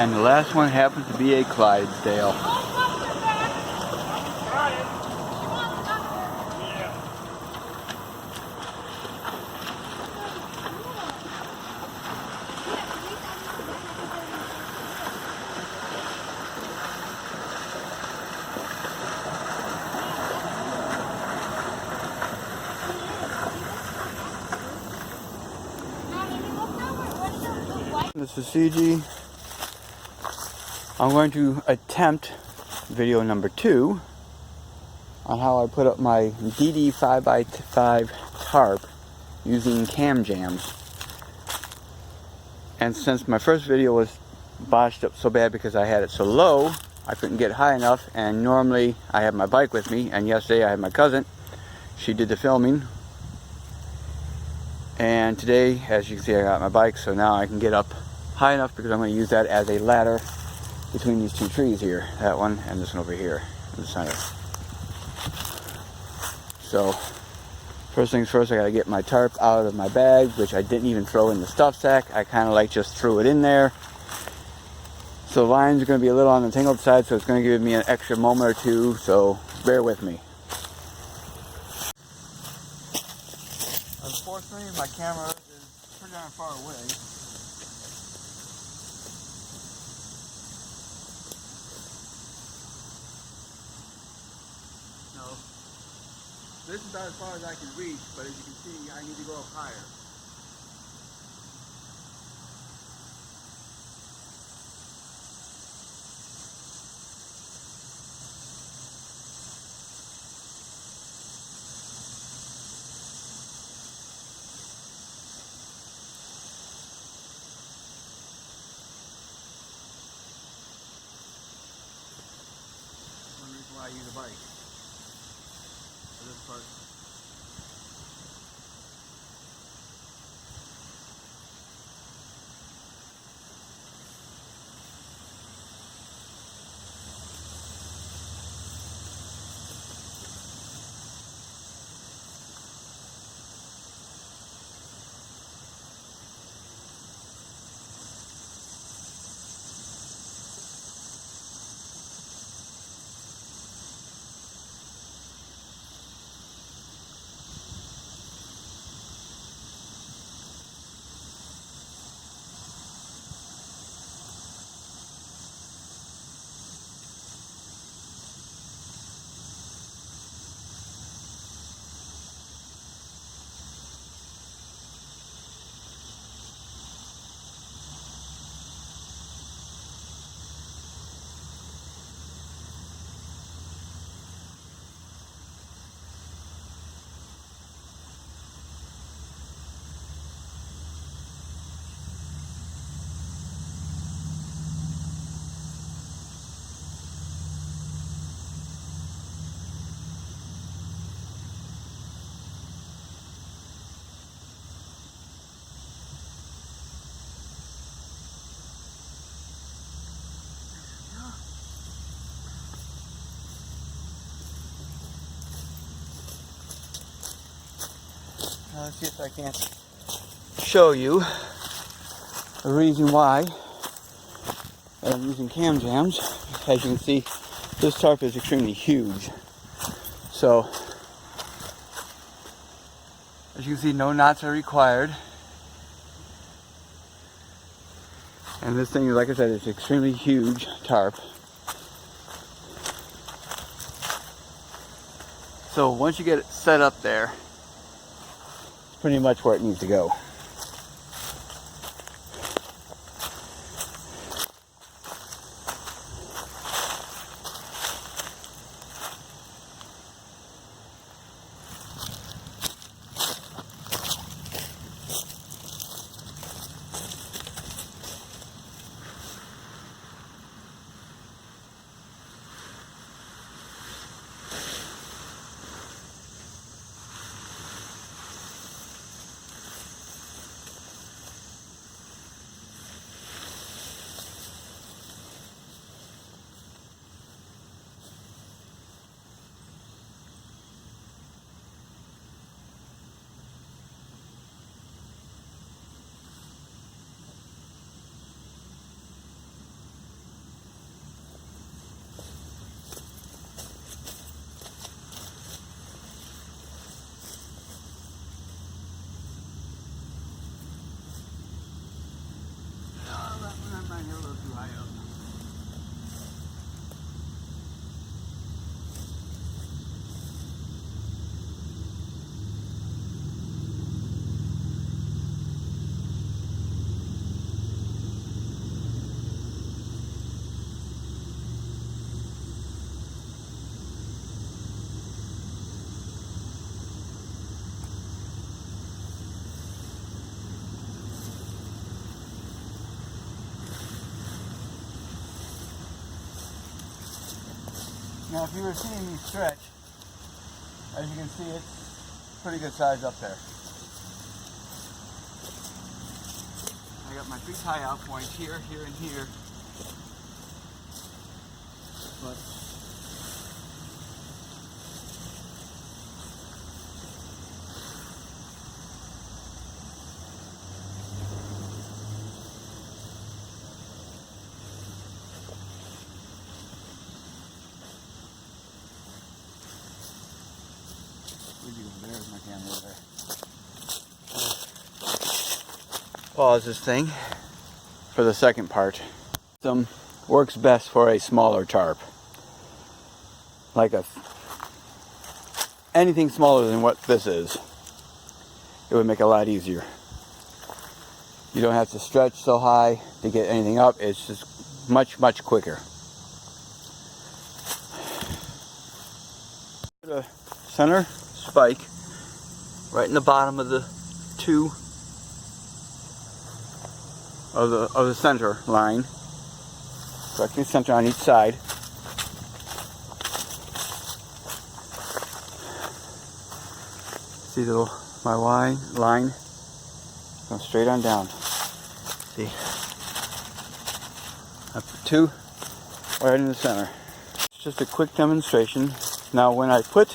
And the last one happens to be a Clydesdale. This is CG. I'm going to attempt video number 2 on how I put up my DD 5x5 tarp using cam jams. And since my first video was botched up so bad because I had it so low, I couldn't get high enough, and normally I have my bike with me, and yesterday I had my cousin. She did the filming. And today, as you can see, I got my bike, so now I can get up high enough because I'm going to use that as a ladder between these two trees here, that one and this one over here in the center. So first things first, I got to get my tarp out of my bag, which I didn't even throw in the stuff sack. I kind of like just threw it in there. So the lines are going to be a little on the tangled side, so it's going to give me an extra moment or two, so bear with me. Unfortunately, my camera is pretty darn far away. This is about as far as I can reach, but as you can see, I need to go up higher. One reason why I use a bike. For this part. Let's see if I can show you the reason why I'm using cam jams. As you can see, this tarp is extremely huge. So, as you can see, no knots are required. And this thing, like I said, is extremely huge tarp. So once you get it set up there, it's pretty much where it needs to go. Now if you were seeing me stretch, as you can see, it's pretty good size up there. I got my 3 tie-out points here, here, and here. But there's my camera over there. Pause this thing for the second part. System works best for a smaller tarp. Like anything smaller than what this is, it would make it a lot easier. You don't have to stretch so high to get anything up. It's just much, much quicker. The center spike right in the bottom of the 2 of the center line, directly center on each side. See my line going straight on down. See, I put 2 right in the center. It's just a quick demonstration. Now when I put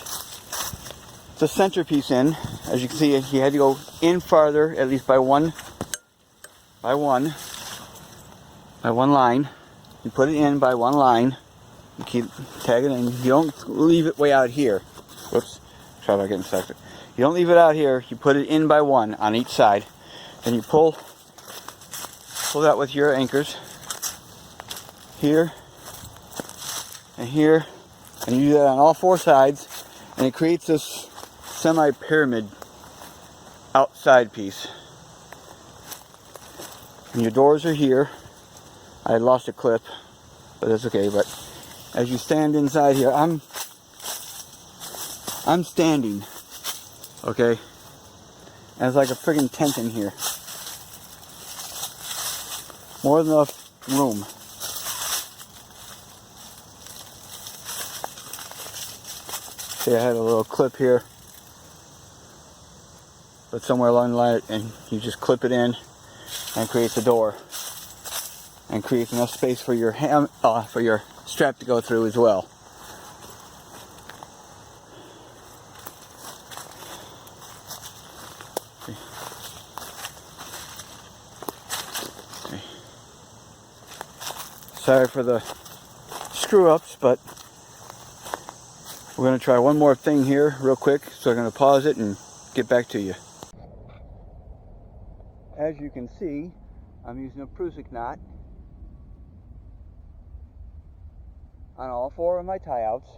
the centerpiece in, as you can see, you had to go in farther, at least by one line. You put it in by one line. You keep tagging it in. You don't leave it way out here. Whoops. Try about getting stuck. You don't leave it out here. You put it in by one on each side. Then you pull that with your anchors here and here, and you do that on all 4 sides, and it creates this semi-pyramid outside piece. And your doors are here. I lost a clip, but that's okay. But as you stand inside here, I'm standing, okay? And it's like a friggin' tent in here. More than enough room. See, I had a little clip here, but somewhere along the line, and you just clip it in, and creates a door, and creates enough space for your strap to go through as well. Okay. Sorry for the screw-ups, but we're going to try one more thing here real quick, so I'm going to pause it and get back to you. As you can see, I'm using a Prusik knot on all 4 of my tie-outs.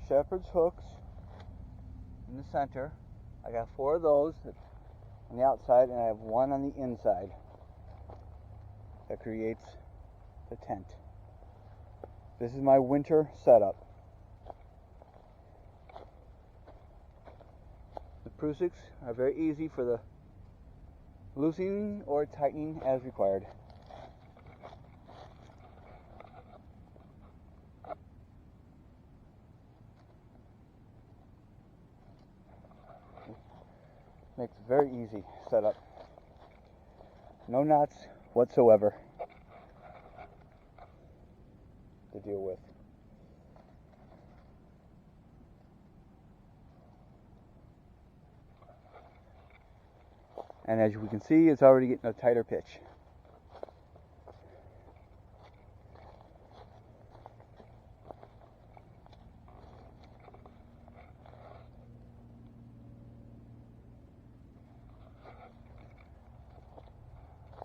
Shepherd's hooks in the center. I got 4 of those on the outside, and I have 1 on the inside. That creates the tent. This is my winter setup. The Prusiks are very easy for the loosening or tightening as required. Makes a very easy setup. No knots whatsoever to deal with. And as we can see, it's already getting a tighter pitch.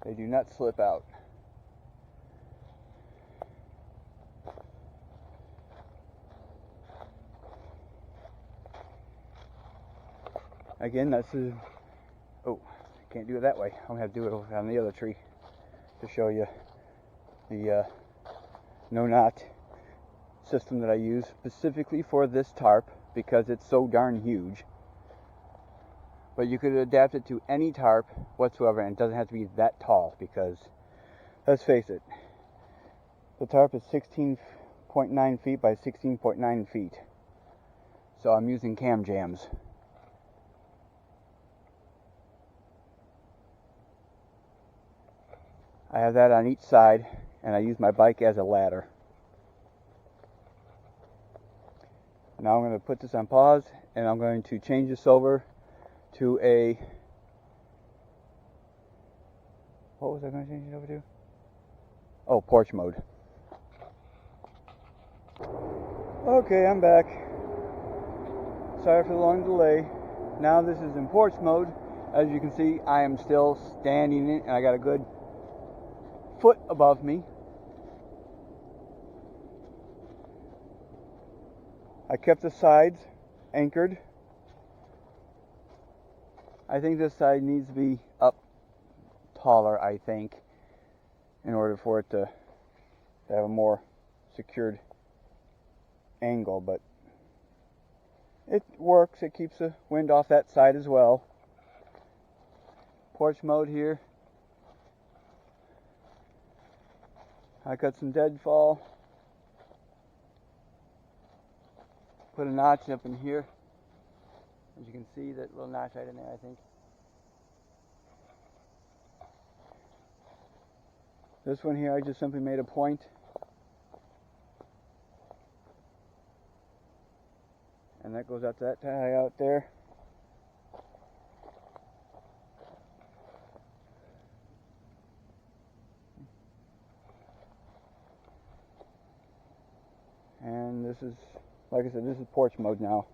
They do not slip out. Again, that's a... Oh. Can't do it that way. I'm going to have to do it on the other tree to show you the no knot system that I use specifically for this tarp because it's so darn huge. But you could adapt it to any tarp whatsoever, and it doesn't have to be that tall because, let's face it, the tarp is 16 16.9 feet by 16.9 feet. So I'm using cam jams. I have that on each side, and I use my bike as a ladder. Now I'm going to put this on pause, and I'm going to change this over to a... What was I going to change it over to? Oh, porch mode. Okay, I'm back. Sorry for the long delay. Now this is in porch mode. As you can see, I am still standing in it, and I got a good foot above me. I kept the sides anchored. I think this side needs to be up taller, I think, in order for it to have a more secured angle, but it works. It keeps the wind off that side as well. Porch mode here. I got some deadfall. Put a notch up in here. As you can see, that little notch right in there, I think. This one here, I just simply made a point. And that goes up to that tie out there. And this is, like I said, this is porch mode now.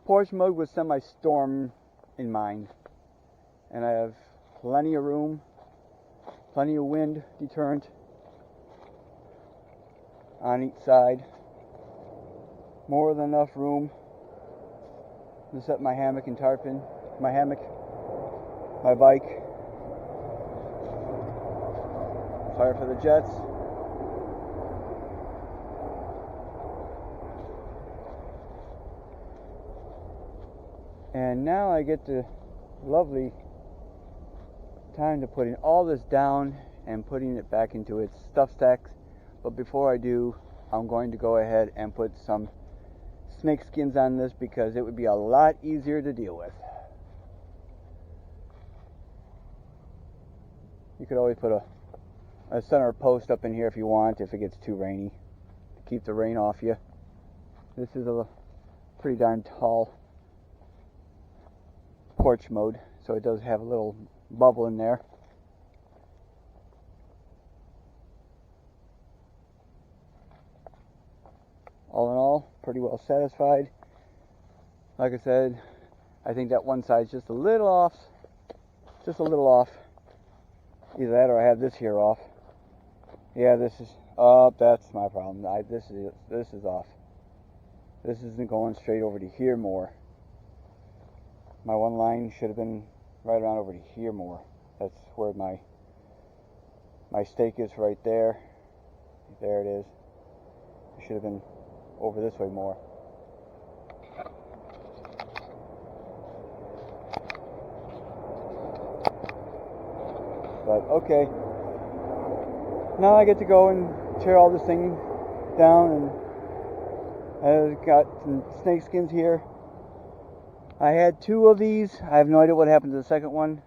Porch mode with semi-storm in mind. And I have plenty of room, plenty of wind deterrent on each side. More than enough room to set my hammock and tarp in. My hammock, my bike. Sorry for the jets. And now I get the lovely time to putting all this down and putting it back into its stuff stacks. But before I do, I'm going to go ahead and put some snake skins on this because it would be a lot easier to deal with. You could always put a center post up in here if you want, if it gets too rainy, to keep the rain off you. This is a pretty darn tall porch mode, so it does have a little bubble in there. All in all, pretty well satisfied. Like I said, I think that one side's just a little off. Just a little off. Either that or I have this here off. Yeah, this is up. That's my problem. This is off. This isn't going straight over to here more. My one line should have been right around over to here more. That's where my stake is, right there. There it is. It should have been over this way more. But okay. Now I get to go and tear all this thing down, and I've got some snake skins here. I had 2 of these. I have no idea what happened to the second one.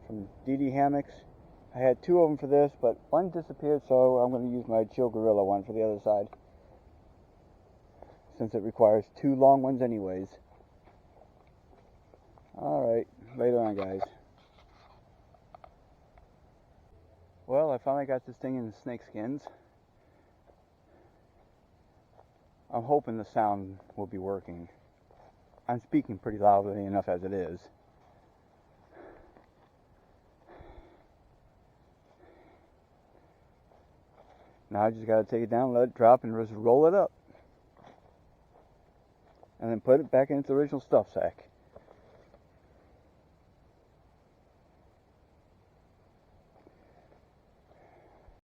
From DD Hammocks. I had 2 of them for this, but one disappeared, so I'm going to use my Chill Gorilla one for the other side, since it requires 2 long ones anyways. Alright, later on, guys. Well, I finally got this thing in the snake skins. I'm hoping the sound will be working. I'm speaking pretty loudly enough as it is. Now I just got to take it down, let it drop, and just roll it up. And then put it back in its original stuff sack.